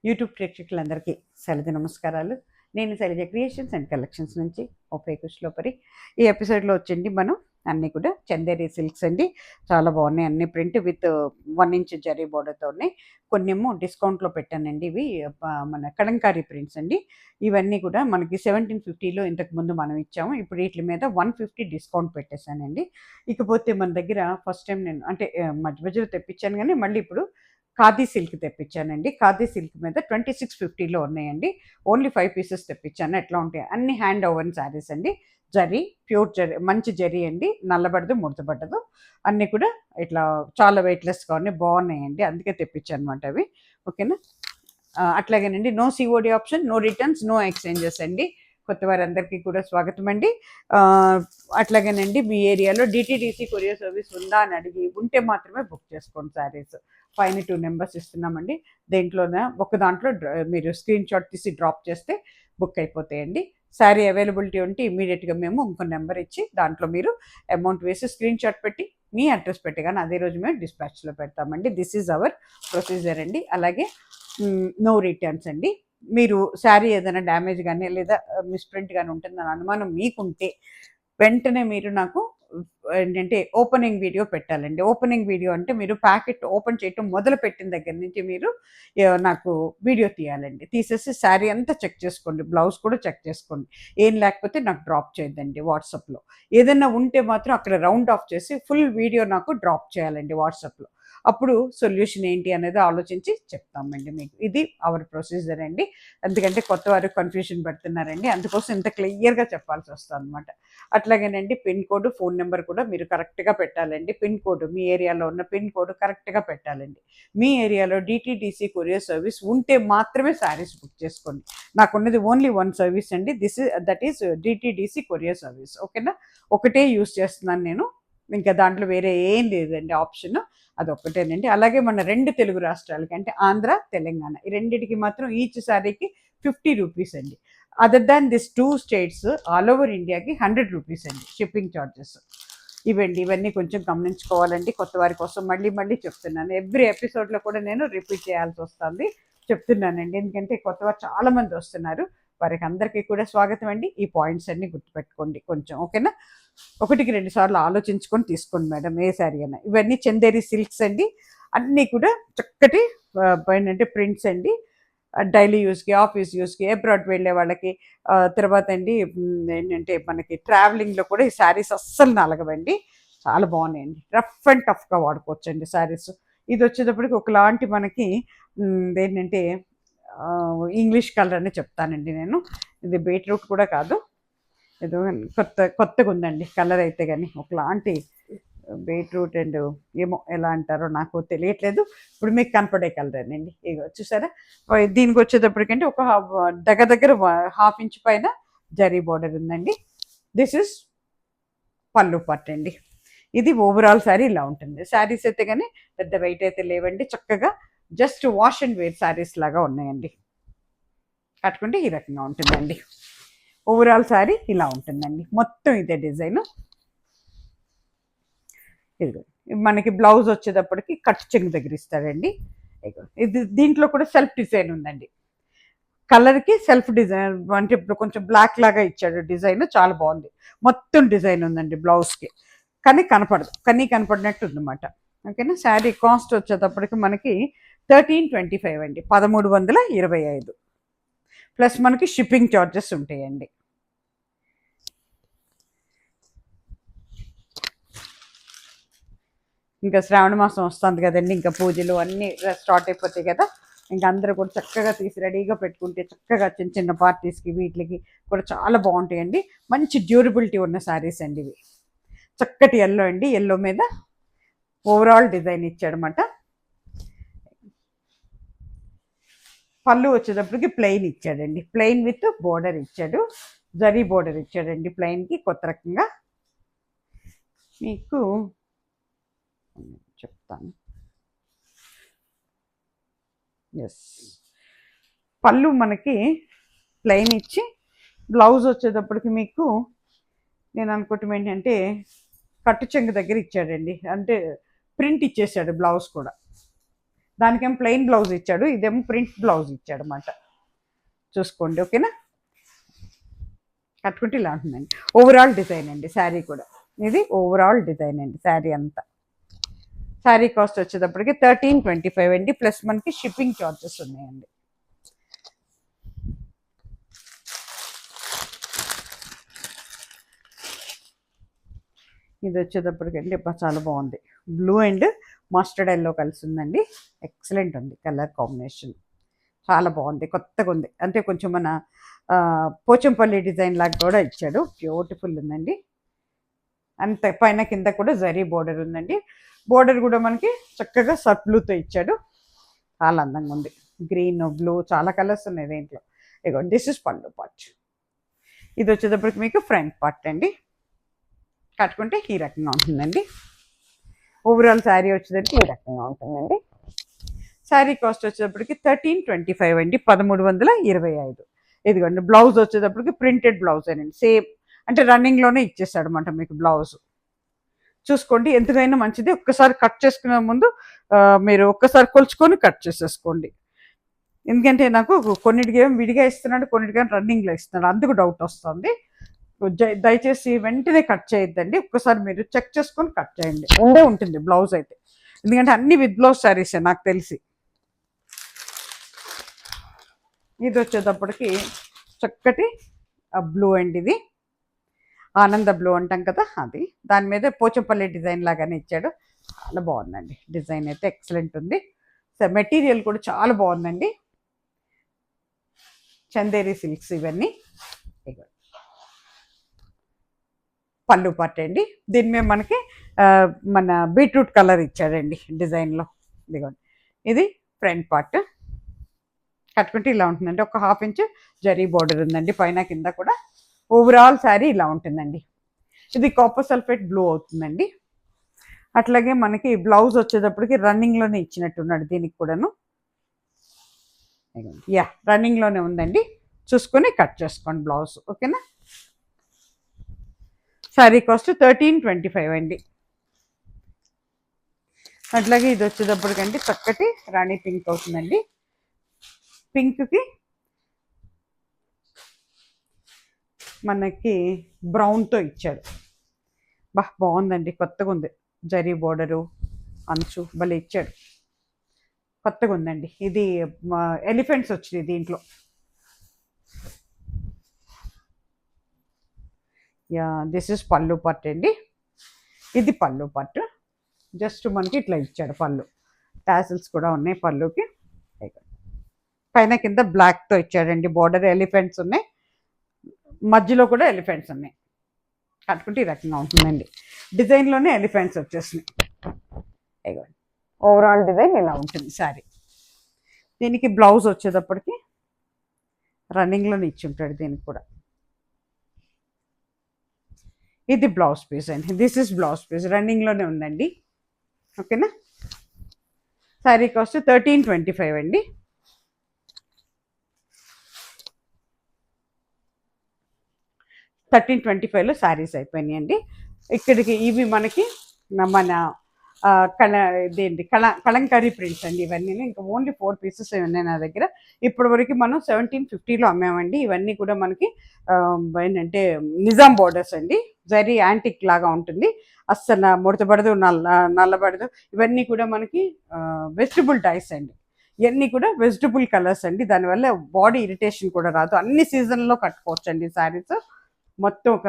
YouTube ప్రేక్షకులందరికీ శైలజ నమస్కారాలు. నేను శైలజ క్రియేషన్స్ అండ్ కలెక్షన్స్ నుంచి ఓపే కుష్లోపరి. ఈ ఎపిసోడ్లో వచ్చండి మనం అన్నీ కూడా చందేరి సిల్క్స్ అండి. చాలా బాగున్నాయి అన్ని ప్రింట్ విత్ 1 ఇంచ్ జరీ బోర్డర్తో ఉన్నాయి. కొన్నేమో డిస్కౌంట్లో పెట్టానండి. ఇవి మన కలంకారీ ప్రింట్స్ అండి. ఇవన్నీ కూడా మనకి 1750లో ఇంతకుముందు మనం ఇచ్చాము. ఇప్పుడు వీటి మీద 150 డిస్కౌంట్ పెట్టేశానండి. ఇకపోతే మన దగ్గర ఫస్ట్ టైం నేను అంటే మధ్య మధ్యలో తెప్పించాను, కానీ మళ్ళీ ఇప్పుడు ఖాదీ సిల్క్ తెప్పించానండి. ఖాదీ సిల్క్ మీద 2650లో ఉన్నాయండి. ఓన్లీ 5 పీసెస్ తెప్పించాను. ఎట్లా ఉంటాయి అన్ని హ్యాండ్ ఓవెన్ శారీస్ అండి. జరీ ప్యూర్ జరీ, మంచి జరీ అండి, నల్లబడదు ముడతబడ్డదు. అన్నీ కూడా ఇట్లా చాలా వెయిట్లెస్గా ఉన్నాయి, బాగున్నాయండి, అందుకే తెప్పించాను అనమాట అవి. ఓకేనా. అట్లాగేనండి, no COD option, no returns, no exchanges అండి. కొత్త వారందరికీ కూడా స్వాగతం అండి. అట్లాగేనండి, మీ ఏరియాలో డిటీడీసీ కొరియర్ సర్వీస్ ఉందా అని అడిగి ఉంటే మాత్రమే బుక్ చేసుకోండి శారీస్. పైన 2 నెంబర్స్ ఇస్తున్నామండి. దేంట్లోనే ఒక దాంట్లో మీరు స్క్రీన్ షాట్ తీసి డ్రాప్ చేస్తే బుక్ అయిపోతాయండి. శారీ అవైలబిలిటీ ఉంటే ఇమీడియట్గా మేము ఇంకో నెంబర్ ఇచ్చి దాంట్లో మీరు అమౌంట్ వేసి స్క్రీన్ షాట్ పెట్టి మీ అడ్రస్ పెట్టి కానీ అదే రోజు మేము డిస్పాచ్లో పెడతామండి. దిస్ ఈజ్ అవర్ ప్రొసీజర్ అండి. అలాగే నో రిటర్న్స్ అండి. మీరు శారీ ఏదైనా డ్యామేజ్ కానీ లేదా మిస్ప్రింట్ కానీ ఉంటుందని అనుమానం మీకుంటే వెంటనే మీరు నాకు ఏంటంటే ఓపెనింగ్ వీడియో పెట్టాలండి. ఓపెనింగ్ వీడియో అంటే మీరు ప్యాకెట్ ఓపెన్ చేయటం మొదలు పెట్టిన దగ్గర నుంచి మీరు నాకు వీడియో తీయాలండి. తీసేసి శారీ అంతా చెక్ చేసుకోండి, బ్లౌజ్ కూడా చెక్ చేసుకోండి. ఏం లేకపోతే నాకు డ్రాప్ చేయొద్దండి వాట్సాప్లో. ఏదైనా ఉంటే మాత్రం అక్కడ రౌండ్ ఆఫ్ చేసి ఫుల్ వీడియో నాకు డ్రాప్ చేయాలండి వాట్సాప్లో. అప్పుడు సొల్యూషన్ ఏంటి అనేది ఆలోచించి చెప్తామండి మీకు. ఇది అవర్ ప్రొసీజర్ అండి. ఎందుకంటే కొత్త వారు కన్ఫ్యూజన్ పెడుతున్నారండి, అందుకోసం ఇంత క్లియర్గా చెప్పాల్సి వస్తుంది అనమాట. అట్లాగేనండి, పిన్ కోడ్, ఫోన్ నెంబర్ కూడా మీరు కరెక్ట్గా పెట్టాలండి. పిన్ కోడ్, మీ ఏరియాలో ఉన్న పిన్ కోడ్ కరెక్ట్గా పెట్టాలండి. మీ ఏరియాలో డిటీడీసీ కొరియర్ సర్వీస్ ఉంటే మాత్రమే శారీస్ బుక్ చేసుకోండి. నాకున్నది ఓన్లీ 1 సర్వీస్ అండి. That is DTDC courier service. ఓకేనా. ఒకటే యూస్ చేస్తున్నాను నేను, ఇంకా దాంట్లో వేరే ఏం లేదండి ఆప్షన్, అదొక్కటేనండి. అలాగే మన 2 తెలుగు రాష్ట్రాలకి అంటే ఆంధ్ర, తెలంగాణ, ఈ రెండింటికి మాత్రం ఈచ్ శారీకి 50 రూపీస్ అండి. Other than this 2 states all over ఇండియాకి 100 రూపీస్ అండి షిప్పింగ్ ఛార్జెస్. ఇవన్నీ కొంచెం గమనించుకోవాలండి. కొత్త వారి కోసం మళ్ళీ మళ్ళీ చెప్తున్నాను. ఎవ్రీ ఎపిసోడ్లో కూడా నేను రిపీట్ చేయాల్సి వస్తుంది, చెప్తున్నానండి. ఎందుకంటే కొత్త వారు చాలామంది వస్తున్నారు, వారికి అందరికీ కూడా స్వాగతం అండి. ఈ పాయింట్స్ అన్నీ గుర్తుపెట్టుకోండి కొంచెం. ఓకేనా. 1-2 సార్లు ఆలోచించుకొని తీసుకోండి మేడం ఏ శారీ అయినా. ఇవన్నీ చందేరి సిల్క్స్ అండి. అన్నీ కూడా చక్కటి ఏంటంటే ప్రింట్స్ అండి. డైలీ యూస్కి, ఆఫీస్ యూస్కి, అబ్రాడ్ వెళ్ళే వాళ్ళకి, తర్వాత అండి ఏంటంటే మనకి ట్రావెలింగ్లో కూడా ఈ శారీస్ అస్సలు నలగవండి, చాలా బాగున్నాయండి. రఫ్ అండ్ టఫ్గా వాడుకోవచ్చు అండి శారీస్. ఇది వచ్చేటప్పటికి ఒకలాంటి మనకి ఏంటంటే ఇంగ్లీష్ కలర్ అని చెప్తానండి నేను. ఇది బీట్రూట్ కూడా కాదు, ఏదో కొత్తగా ఉందండి కలర్ అయితే, కానీ ఒకలాంటి బీట్రూట్ అండ్ ఏమో ఎలా అంటారో నాకు తెలియట్లేదు. ఇప్పుడు మీకు కనపడే కలర్ అండి. ఇక చూసారా, దీనికి వచ్చేటప్పటికంటే ఒక దగ్గర 1/2 ఇంచ్ పైన జరీ బోర్డర్ ఉందండి. దిస్ ఇస్ పళ్ళు పార్ట్ అండి. ఇది ఓవరాల్ శారీ ఇలా ఉంటుంది. శారీస్ అయితే కానీ పెద్ద వెయిట్ అయితే లేవండి, చక్కగా just wash and wear saris లాగా ఉన్నాయండి. కట్టుకుంటే ఈ రకంగా ఉంటుందండి. ఓవరాల్ శారీ ఇలా ఉంటుందండి. మొత్తం ఇదే డిజైన్. ఇదిగో మనకి బ్లౌజ్ వచ్చేటప్పటికి కట్ చెంగు దగ్గర ఇస్తాడండి. ఇది దీంట్లో కూడా సెల్ఫ్ డిజైన్ ఉందండి. కలర్కి సెల్ఫ్ డిజైన్ అంటే ఇప్పుడు కొంచెం బ్లాక్ లాగా ఇచ్చాడు డిజైన్, చాలా బాగుంది. మొత్తం డిజైన్ ఉందండి బ్లౌజ్కి, కానీ కనపడినట్టు ఉందన్నమాట. ఓకేనా. శారీ కాస్ట్ వచ్చేటప్పటికి మనకి 1325 అండి, 1325 ప్లస్ మనకి షిప్పింగ్ ఛార్జెస్ ఉంటాయండి. ఇంకా శ్రావణ మాసం వస్తుంది కదండి, ఇంకా పూజలు అన్నీ స్టార్ట్ అయిపోతాయి కదా. ఇంకా అందరూ కూడా చక్కగా తీసి రెడీగా పెట్టుకుంటే చక్కగా చిన్న చిన్న పార్టీస్కి వీటికి కూడా చాలా బాగుంటాయండి. మంచి డ్యూరబిలిటీ ఉన్న శారీస్ అండి ఇవి. చక్కటి ఎల్లో అండి, ఎల్లో మీద ఓవరాల్ డిజైన్ ఇచ్చాడనమాట. పళ్ళు వచ్చేటప్పటికి ప్లెయిన్ ఇచ్చాడండి, ప్లెయిన్ విత్ బోర్డర్ ఇచ్చాడు, జరీ బోర్డర్ ఇచ్చాడండి ప్లెయిన్కి. కొత్త రకంగా మీకు చెప్తాను. ఎస్, పళ్ళు మనకి ప్లెయిన్ ఇచ్చి బ్లౌజ్ వచ్చేటప్పటికి మీకు నేను అనుకోవటం ఏంటంటే కట్టు చెంగు దగ్గర ఇచ్చాడండి, అంటే ప్రింట్ ఇచ్చేసాడు బ్లౌజ్ కూడా. దానికేమో ప్లెయిన్ బ్లౌజ్ ఇచ్చాడు, ఇదేమో ప్రింట్ బ్లౌజ్ ఇచ్చాడు అన్నమాట. చూసుకోండి, ఓకేనా. కట్టుకుంటే ఇలా ఉంటుందండి. ఓవరాల్ డిజైన్ అండి శారీ కూడా. ఇది ఓవరాల్ డిజైన్ అండి శారీ అంతా. శారీ కాస్ట్ వచ్చేటప్పటికి 1325 అండి, ప్లస్ మనకి షిప్పింగ్ చార్జెస్ ఉన్నాయండి. ఇది వచ్చేటప్పటికండి చాలా బాగుంది. బ్లూ అండ్ మస్టర్డ్ ఎల్లో కలిసి ఉందండి. ఎక్సలెంట్ ఉంది కలర్ కాంబినేషన్, చాలా బాగుంది, కొత్తగా ఉంది. అంటే కొంచెం మన పోచంపల్లి డిజైన్ లాగా కూడా ఇచ్చాడు. బ్యూటిఫుల్ ఉందండి. అంత పైన కింద కూడా జరీ బోర్డర్ ఉందండి. బోర్డర్ కూడా మనకి చక్కగా సర్ట్ బ్లూతో ఇచ్చాడు. చాలా అందంగా ఉంది. గ్రీన్, బ్లూ, చాలా కలర్స్ ఉన్నాయి దీంట్లో. ఇగో దిస్ ఇస్ పళ్ళు పార్ట్. ఇది వచ్చేటప్పటికి మీకు ఫ్రంట్ పార్ట్ అండి. కట్టుకుంటే ఈ రకంగా ఉంటుందండి. ఓవరాల్ శారీ వచ్చేసరికి ఈ రకంగా ఉంటుందండి. శారీ కాస్ట్ వచ్చేటప్పటికి 1325 అండి, 1325. ఇదిగోండి బ్లౌజ్ వచ్చేటప్పటికి ప్రింటెడ్ బ్లౌజ్ అండి, సేమ్ అంటే రన్నింగ్లోనే ఇచ్చేసాడు అనమాట మీకు బ్లౌజ్. చూసుకోండి, ఎందుకైనా మంచిది. ఒక్కసారి కట్ చేసుకునే ముందు మీరు ఒక్కసారి కొలుచుకొని కట్ చేసేసుకోండి. ఎందుకంటే నాకు కొన్నిటికి ఏమో విడిగా ఇస్తున్నాడు, కొన్నిటికి రన్నింగ్లో ఇస్తున్నాడు, అందుకు డౌట్ వస్తుంది. దయచేసి వెంటనే కట్ చేయొద్దండి, ఒక్కసారి మీరు చెక్ చేసుకొని కట్ చేయండి. ఉండే ఉంటుంది బ్లౌజ్ అయితే, ఎందుకంటే అన్ని విత్ బ్లౌజ్ శారీసే నాకు తెలిసి. ఇది వచ్చేటప్పటికి చక్కటి బ్లూ అండి, ఇది ఆనంద బ్లూ అంటాం కదా అది. దాని మీద పోచంపల్లి డిజైన్ లాగానే ఇచ్చాడు. చాలా బాగుందండి డిజైన్ అయితే, ఎక్సలెంట్ ఉంది. మెటీరియల్ కూడా చాలా బాగుందండి. చందేరి సిల్క్స్ ఇవన్నీ. పళ్ళు పార్ట్ అండి. దీని మీద మనకి మన బీట్రూట్ కలర్ ఇచ్చాడండి డిజైన్లో. ఇదిగోండి, ఇది ఫ్రంట్ పార్ట్. కట్టుకుంటే ఇలా ఉంటుందండి. ఒక 1/2 ఇంచ్ జరీ బోర్డర్ ఉందండి పైన కింద కూడా. ఓవరాల్ శారీ ఇలా ఉంటుందండి. ఇది కాపర్ సల్ఫేట్ బ్లూ అవుతుందండి. అట్లాగే మనకి బ్లౌజ్ వచ్చేటప్పటికి రన్నింగ్లోనే ఇచ్చినట్టున్నాడు దీనికి కూడాను. యా, రన్నింగ్లోనే ఉందండి. చూసుకొని కట్ చేసుకోండి బ్లౌజ్, ఓకేనా. శారీ కాస్ట్ 1325 అండి. అట్లాగే ఇది వచ్చేటప్పటికండి చక్కటి రాణి పింక్ అవుతుందండి. పింక్కి మనకి బ్రౌన్తో ఇచ్చాడు. బాగుందండి, కొత్తగా ఉంది. జరీ బోర్డరు, అంచు భలే ఇచ్చాడు, కొత్తగా ఉందండి. ఇది ఎలిఫెంట్స్ వచ్చినాయి దీంట్లో. యా, దిస్ ఇస్ పళ్ళు పార్ట్ అండి. ఇది పళ్ళు పార్ట్. జస్ట్ మనకి ఇట్లా ఇచ్చాడు పళ్ళు. టాసిల్స్ కూడా ఉన్నాయి పళ్ళుకి. పైన కింద బ్లాక్తో ఇచ్చాడండి బోర్డర్. ఎలిఫెంట్స్ ఉన్నాయి, మధ్యలో కూడా ఎలిఫెంట్స్ ఉన్నాయి. కట్టుకుంటే ఈ రకంగా ఉంటుందండి. డిజైన్లోనే ఎలిఫెంట్స్ వచ్చేసినాయి. ఇగోండి, ఓవరాల్ డిజైన్ ఇలా ఉంటుంది శారీ. దీనికి బ్లౌజ్ వచ్చేటప్పటికి రన్నింగ్లోనే ఇచ్చి ఉంటాడు దీనికి కూడా. ఇది బ్లౌజ్ పీస్ అండి. దిస్ ఇస్ బ్లౌజ్ పీస్, రన్నింగ్లోనే ఉందండి, ఓకేనా. శారీ కాస్ట్ 1325 అండి. 1325లో శారీస్ అయిపోయినాయండి. ఇక్కడికి ఇవి మనకి మన ఇదేంటి కలంకారీ ప్రింట్స్ అండి ఇవన్నీ. ఇంకా ఓన్లీ 4 పీసెస్ ఉన్నాయి నా దగ్గర. ఇప్పటి వరకు మనం 1750లో అమ్మామండి. ఇవన్నీ కూడా మనకి ఏంటంటే నిజాం బోర్డర్స్ అండి. జరీ యాంటిక్ లాగా ఉంటుంది, అస్సలు ముడతపడదు, నల్లబడదు. ఇవన్నీ కూడా మనకి వెజిటబుల్ డైస్ అండి. ఇవన్నీ కూడా వెజిటబుల్ కలర్స్ అండి. దానివల్ల బాడీ ఇరిటేషన్ కూడా రాదు. అన్ని సీజన్లో కట్టుకోవచ్చు అండి శారీస్. మొత్తం ఒక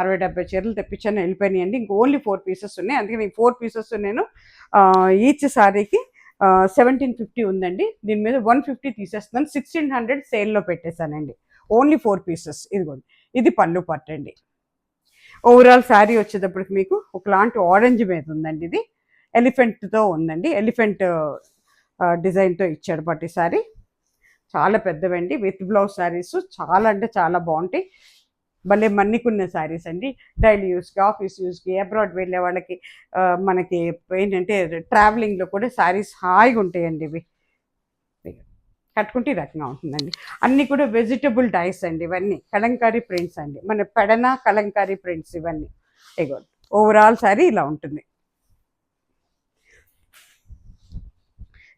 60-70 చీరలు తెప్పించాను, వెళ్ళిపోయినాయండి. ఇంక ఓన్లీ 4 పీసెస్ ఉన్నాయి. అందుకని ఈ 4 పీసెస్ నేను ఈచ్ శారీకి 1750 ఉందండి. దీని మీద 150 తీసేస్తున్నాను. 1600 సేల్లో పెట్టేశానండి. Only 4 pieces. ఇదిగోండి, ఇది పళ్ళు పార్ట్ అండి. ఓవరాల్ శారీ వచ్చేటప్పటికి మీకు ఒకలాంటి ఆరెంజ్ మీద ఉందండి. ఇది ఎలిఫెంట్తో ఉందండి. ఎలిఫెంట్ డిజైన్తో ఇచ్చాడు పట్టి శారీ. చాలా పెద్దవండి, విత్ బ్లౌజ్ శారీస్. చాలా అంటే చాలా బాగుంటాయి. భలే మన్నికున్న శారీస్ అండి. డైలీ యూస్కి, ఆఫీస్ యూస్కి, అబ్రాడ్ వెళ్ళే వాళ్ళకి, మనకి ఏంటంటే ట్రావెలింగ్లో కూడా శారీస్ హాయిగా ఉంటాయండి ఇవి. కట్టుకుంటే ఈ రకంగా ఉంటుందండి. అన్నీ కూడా వెజిటబుల్ డైస్ అండి. ఇవన్నీ కలంకారీ ప్రింట్స్ అండి, మన పెడన కలంకారీ ప్రింట్స్ ఇవన్నీ. ఇగో ఓవరాల్ శారీ ఇలా ఉంటుంది.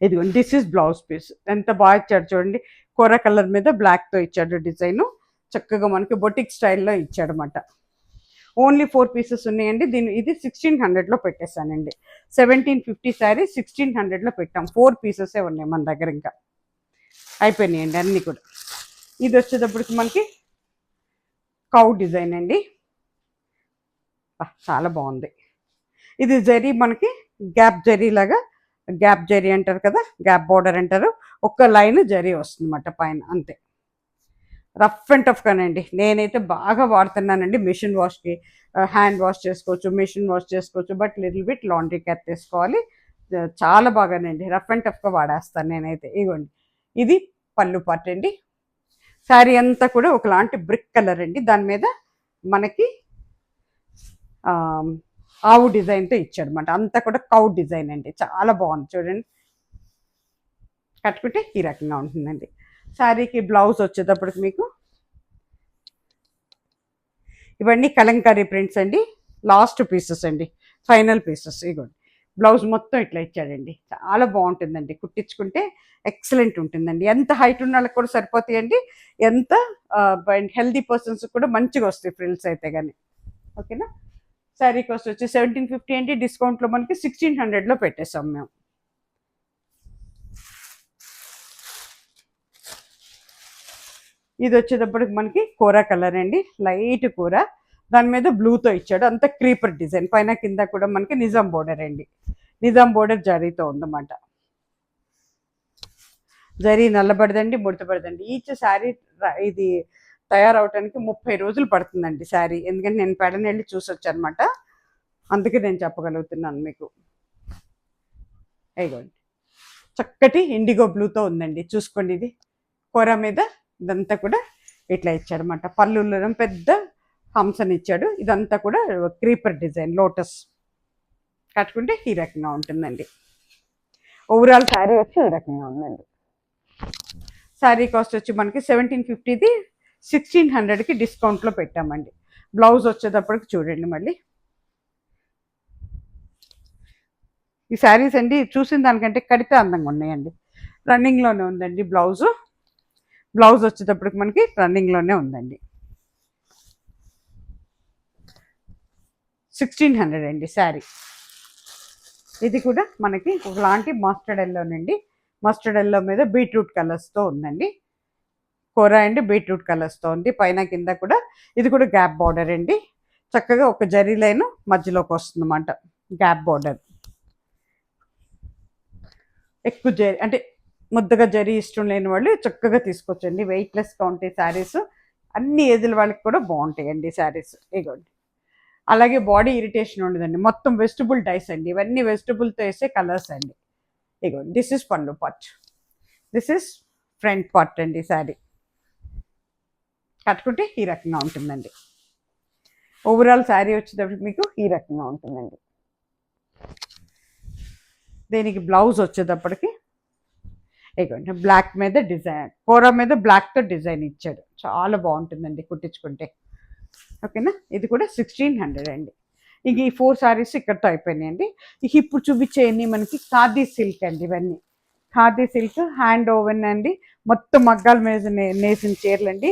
ఇదిగోండి దిస్ ఇస్ బ్లౌజ్ పీస్. ఎంత బాగా ఇచ్చాడు చూడండి, కూర కలర్ మీద బ్లాక్తో ఇచ్చాడు డిజైను. చక్కగా మనకి బొటిక్ స్టైల్లో ఇచ్చాడనమాట. ఓన్లీ 4 పీసెస్ ఉన్నాయండి. ఇది 1600లో పెట్టేశానండి. 1750 శారీ 1600లో పెట్టాం. 4 పీసెసే ఉన్నాయి మన దగ్గర, ఇంకా అయిపోయినాయండి అన్నీ కూడా. ఇది వచ్చేటప్పటికి మనకి కౌ డిజైన్ అండి, చాలా బాగుంది. ఇది జరీ మనకి గ్యాప్ జరీ లాగా, గ్యాప్ జరీ అంటారు కదా, గ్యాప్ బోర్డర్ అంటారు. ఒక్క లైన్ జరీ వస్తుంది అన్నమాట పైన, అంతే. రఫ్ అండ్ టఫ్ కానండి, నేనైతే బాగా వాడుతున్నానండి. మిషన్ వాష్కి, హ్యాండ్ వాష్ చేసుకోవచ్చు, మిషన్ వాష్ చేసుకోవచ్చు, but little bit laundry cap తీసుకోవాలి. చాలా బాగానండి, రఫ్ అండ్ టఫ్గా వాడేస్తాను నేనైతే. ఇగోండి ఇది పళ్ళు పార్ట్ అండి. శారీ అంతా కూడా ఒకలాంటి బ్రిక్ కలర్ అండి, దాని మీద మనకి ఆవు డిజైన్తో ఇచ్చాడు అనమాట. అంతా కూడా కౌ డిజైన్ అండి, చాలా బాగుంది చూడండి. కట్టుకుంటే ఈ రకంగా ఉంటుందండి. శారీకి బ్లౌజ్ వచ్చేటప్పటికి మీకు ఇవన్నీ కలంకారీ ప్రింట్స్ అండి, లాస్ట్ పీసెస్ అండి, ఫైనల్ పీసెస్. ఇగోండి బ్లౌజ్ మొత్తం ఇట్లా ఇచ్చాడండి, చాలా బాగుంటుందండి. కుట్టించుకుంటే ఎక్సలెంట్ ఉంటుందండి. ఎంత హైట్ ఉన్న వాళ్ళకి కూడా సరిపోతాయండి, ఎంత హెల్దీ పర్సన్స్ కూడా మంచిగా వస్తాయి ఫ్రిల్స్ అయితే కానీ. ఓకేనా. శారీ కాస్ట్ వచ్చి 1750 అండి, డిస్కౌంట్లో మనకి 1600లో పెట్టేసాం మేము. ఇది వచ్చేటప్పటికి మనకి కూర కలర్ అండి, లైట్ కూర, దాని మీద బ్లూతో ఇచ్చాడు. అంత క్రీపర్ డిజైన్, పైన కింద కూడా మనకి నిజాం బోర్డర్ అండి, నిజాం బోర్డర్ జరీతో ఉందన్నమాట. జరీ నల్లబడదండి, ముడతపడదండి. ఈచ్ శారీ ఇది తయారవటానికి 30 రోజులు పడుతుందండి శారీ, ఎందుకంటే నేను పెడని వెళ్ళి చూసొచ్చు అనమాట, అందుకే నేను చెప్పగలుగుతున్నాను మీకు. అయిగోండి చక్కటి ఇండిగో బ్లూతో ఉందండి, చూసుకోండి. ఇది కూర మీద ఇదంతా కూడా ఇట్లా ఇచ్చాడనమాట. పళ్ళులో పెద్ద హంసని ఇచ్చాడు. ఇదంతా కూడా క్రీపర్ డిజైన్, లోటస్. కట్టుకుంటే ఈ రకంగా ఉంటుందండి. ఓవరాల్ శారీ వచ్చి ఈ రకంగా ఉందండి. శారీ కాస్ట్ వచ్చి మనకి 1750ది 1600కి డిస్కౌంట్లో పెట్టామండి. బ్లౌజ్ వచ్చేటప్పటికి చూడండి మళ్ళీ. ఈ శారీస్ అండి చూసిన దానికంటే కడితే అందంగా ఉన్నాయండి. రన్నింగ్లోనే ఉందండి బ్లౌజు. బ్లౌజ్ వచ్చేటప్పటికి మనకి రన్నింగ్లోనే ఉందండి. 1600 అండి శారీ. ఇది కూడా మనకి ఒకలాంటి మస్టర్డ్ ఎల్లోనండి, మస్టర్డ్ ఎల్లో మీద బీట్రూట్ కలర్స్తో ఉందండి. కూర అండి బీట్రూట్ కలర్స్తో ఉంది, పైన కింద కూడా. ఇది కూడా గ్యాప్ బార్డర్ అండి, చక్కగా ఒక జరీ లైన్ మధ్యలోకి వస్తుంది అన్నమాట, గ్యాప్ బార్డర్. ఎక్కువ జరీ అంటే ముద్దగా జరీ ఇష్టం లేని వాళ్ళు చక్కగా తీసుకొచ్చండి, వెయిట్లెస్గా ఉంటాయి శారీస్. అన్ని ఏజ్ల వాళ్ళకి కూడా బాగుంటాయండి శారీస్. ఇగోండి అలాగే బాడీ ఇరిటేషన్ ఉండదండి, మొత్తం వెజిటబుల్ డైస్ అండి, ఇవన్నీ వెజిటబుల్తో వేసే కలర్స్ అండి. ఇగోండి దిస్ ఇస్ పళ్ళు part, this is front part అండి శారీ. కట్టుకుంటే ఈ రకంగా ఉంటుందండి. ఓవరాల్ శారీ వచ్చేటప్పటికి మీకు ఈ రకంగా ఉంటుందండి. దీనికి బ్లౌజ్ వచ్చేటప్పటికి ఇగోండి బ్లాక్ మీద డిజైన్, కూర మీద బ్లాక్తో డిజైన్ ఇచ్చాడు, చాలా బాగుంటుందండి కుట్టించుకుంటే. ఓకేనా. ఇది కూడా 1600 అండి. ఇంక ఈ 4 శారీస్ ఇక్కడితో అయిపోయినాయండి. ఇక ఇప్పుడు చూపించేయండి మనకి ఖాదీ సిల్క్ అండి, ఇవన్నీ ఖాదీ సిల్క్ హ్యాండ్ ఓవెన్ అండి, మొత్తం మగ్గాల మీద నేసిన చీరలు అండి,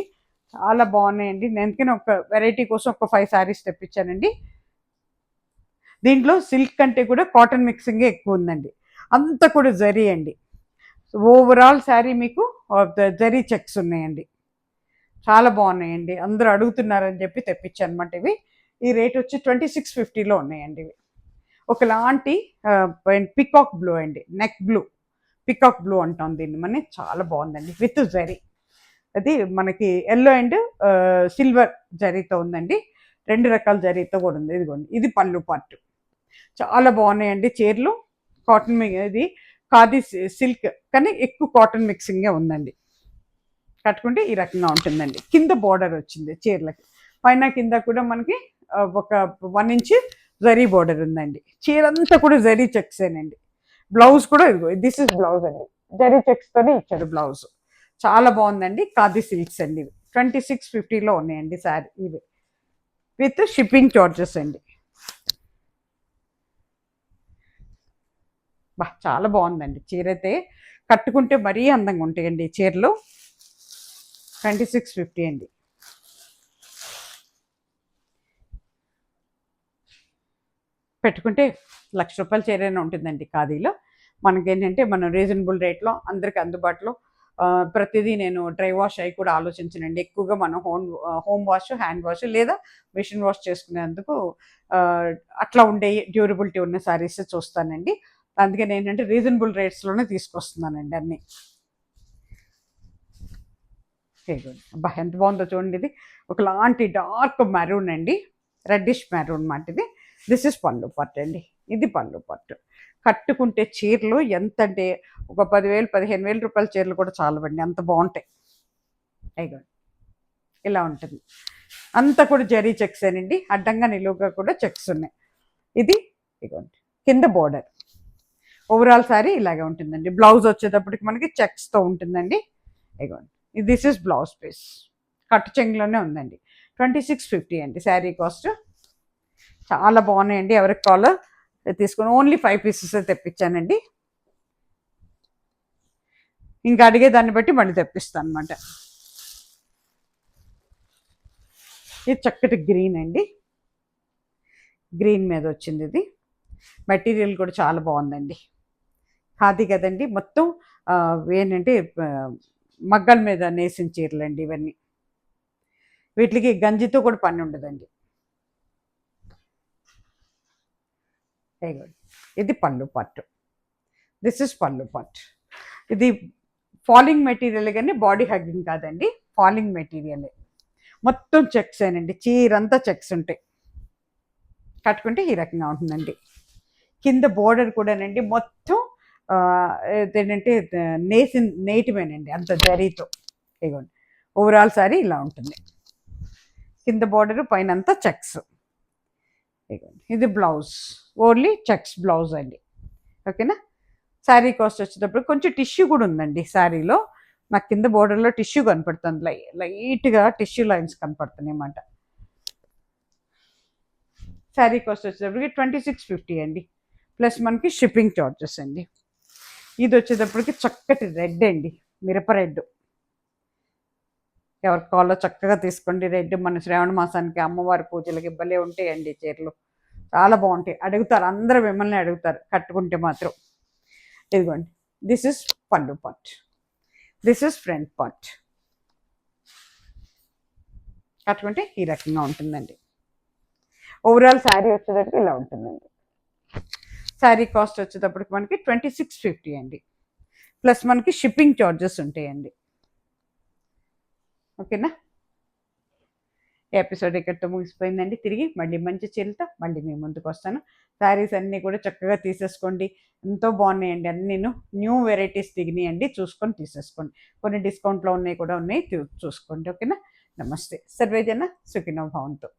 చాలా బాగున్నాయండి. నేను ఒక వెరైటీ కోసం ఒక 5 శారీస్ తెప్పించానండి. దీంట్లో సిల్క్ కంటే కూడా కాటన్ మిక్సింగే ఎక్కువ ఉందండి, అంతా కూడా జరీ అండి. ఓవరాల్ శారీ మీకు జరీ చెక్స్ ఉన్నాయండి, చాలా బాగున్నాయండి. అందరూ అడుగుతున్నారని చెప్పి తెప్పించాను అనమాట ఇవి. ఈ రేట్ వచ్చి 2650లో ఉన్నాయండి ఇవి. ఒకలాంటి పికాక్ బ్లూ అండి, నెక్ బ్లూ, పికాక్ బ్లూ అంటాం దీన్ని మనం, చాలా బాగుందండి విత్ జరీ. అది మనకి ఎల్లో అండ్ సిల్వర్ జరీతో ఉందండి, 2 రకాల జరీతో కూడా ఉంది. ఇదిగోండి ఇది పళ్ళు పార్ట్, చాలా బాగున్నాయండి చీరలు. కాటన్ ఇది ఖాదీ సిల్క్ కానీ ఎక్కువ కాటన్ మిక్సింగే ఉందండి. కట్టుకుంటే ఈ రకంగా ఉంటుందండి. కింద బార్డర్ వచ్చింది చీరలకి, పైన కింద కూడా మనకి ఒక 1 ఇంచ్ జరీ బార్డర్ ఉందండి. చీర అంతా కూడా జరీ చెక్సేనండి. బ్లౌజ్ కూడా ఇదిగో దిస్ ఇస్ బ్లౌజ్ అండి, జరీ చెక్స్తోనే ఇచ్చాడు బ్లౌజ్, చాలా బాగుందండి. ఖాదీ సిల్క్స్ అండి ఇవి 2650లో ఉన్నాయండి శారీ ఇవి, విత్ షిప్పింగ్ చార్జెస్ అండి. చాలా బాగుందండి చీర అయితే. కట్టుకుంటే మరీ అందంగా ఉంటాయండి ఈ చీరలు. 2650 అండి. పెట్టుకుంటే ₹1,00,000 చీరైనా ఉంటుందండి ఖాదీలో. మనకేంటంటే మనం రీజనబుల్ రేట్లో అందరికి అందుబాటులో. ప్రతిదీ నేను డ్రై వాష్ అయి కూడా ఆలోచించనండి. ఎక్కువగా మనం హోమ్ వాష్, హ్యాండ్ వాష్ లేదా మిషన్ వాష్ చేసుకునేందుకు ఆహ్, అట్లా ఉండే డ్యూరబిలిటీ ఉన్న శారీస్ చూస్తానండి. అందుకని ఏంటంటే రీజనబుల్ రేట్స్‌లోనే తీసుకొస్తున్నానండి అన్నీ. అబ్బా! ఎంత బాగుందో చూడండి ఇది. ఒకలాంటి డార్క్ మెరూన్ అండి. రెడ్డిష్ మెరూన్ మాట ఇది. దిస్ ఇస్ పళ్ళు పట్టు అండి. ఇది పళ్ళు పట్టు. కట్టుకుంటే చీరలు ఎంతంటే ఒక 10,000, ₹15,000 చీరలు కూడా చాలవండి. అంత బావుంటాయి. ఇగోండి. ఇలా ఉంటుంది. అంతా కూడా జరీ చెక్సేనండి. అడ్డంగా నిలువుగా కూడా చెక్స్ ఉన్నాయి. ఇది ఇగోండి. కింద బోర్డర్. ఓవరాల్ సారీ ఇలాగే ఉంటుందండి. బ్లౌజ్ వచ్చేటప్పటికి మనకి చెక్స్‌తో ఉంటుందండి. ఇగోండి. This is blouse piece. కట్టు చెంగులోనే ఉందండి. 2650 అండి శారీ కాస్ట్. చాలా బాగున్నాయండి. ఎవరికి కావాలో తీసుకుని ఓన్లీ 5 పీసెస్ తెప్పించానండి. ఇంకా అడిగేదాన్ని బట్టి మళ్ళీ తెప్పిస్తాను అనమాట. ఇది చక్కటి గ్రీన్ అండి. గ్రీన్ మీద వచ్చింది ఇది. మెటీరియల్ కూడా చాలా బాగుందండి. ఖాదీ కదండి. మొత్తం ఏంటంటే మగ్గల మీద నేసిన చీరలండి ఇవన్నీ. వీటికి గంజితో కూడా పని ఉండదండి. ఇది పళ్ళు పట్టు. దిస్ ఇస్ పళ్ళు పట్టు. ఇది ఫాలింగ్ మెటీరియల్ కానీ బాడీ హగ్గింగ్ కాదండి. ఫాలింగ్ మెటీరియలే. మొత్తం చెక్స్ ఏనండి. చీరంతా చెక్స్ ఉంటాయి. కట్టుకుంటే ఈ రకంగా ఉంటుందండి. కింద బోర్డర్ కూడానండి మొత్తం ఏంటంటే నేటివేనండి. అంత జరీతో. ఇగోండి. ఓవరాల్ సారీ ఇలా ఉంటుంది. కింద బోర్డర్ పైన అంతా చెక్స్. ఇగోండి. ఇది బ్లౌజ్. ఓన్లీ చెక్స్ బ్లౌజ్ అండి. ఓకేనా. శారీ కాస్ట్ వచ్చేటప్పుడు కొంచెం టిష్యూ కూడా ఉందండి శారీలో. నాకు కింద బోర్డర్లో టిష్యూ కనపడుతుంది. లైట్గా టిష్యూ లైన్స్ కనపడుతున్నాయి అన్నమాట. శారీ కాస్ట్ వచ్చేటప్పటికి 2650 అండి. ప్లస్ మనకి షిప్పింగ్ చార్జెస్ అండి. ఇది వచ్చేటప్పటికి చక్కటి రెడ్ అండి. మిరప రెడ్. ఎవరికి కావాలో చక్కగా తీసుకోండి. రెడ్ మన శ్రావణ మాసానికి అమ్మవారి పూజలకి భలే ఉంటాయండి చీరలు. చాలా బాగుంటాయి. అడుగుతారు, అందరూ మిమ్మల్ని అడుగుతారు కట్టుకుంటే మాత్రం. ఇదిగోండి. దిస్ ఇస్ పళ్ళు part. This is front part. కట్టుకుంటే ఈ రకంగా ఉంటుందండి. ఓవరాల్ శారీ వచ్చేటప్పటికి ఇలా ఉంటుందండి. శారీ కాస్ట్ వచ్చేటప్పటికి మనకి 2650 అండి. ప్లస్ మనకి షిప్పింగ్ చార్జెస్ ఉంటాయండి. ఓకేనా. ఈ ఎపిసోడ్ ఇక్కడితో ముగిసిపోయిందండి. తిరిగి మళ్ళీ మంచి చీరలతో మళ్ళీ మీ ముందుకు వస్తాను. శారీస్ అన్నీ కూడా చక్కగా తీసేసుకోండి. ఎంతో బాగున్నాయండి. అన్నీను న్యూ వెరైటీస్ దిగినాయండి. చూసుకొని తీసేసుకోండి. కొన్ని డిస్కౌంట్లో ఉన్నాయి కూడా ఉన్నాయి. చూసుకోండి. ఓకేనా. నమస్తే. సర్వేజన సుఖినో భవంతు.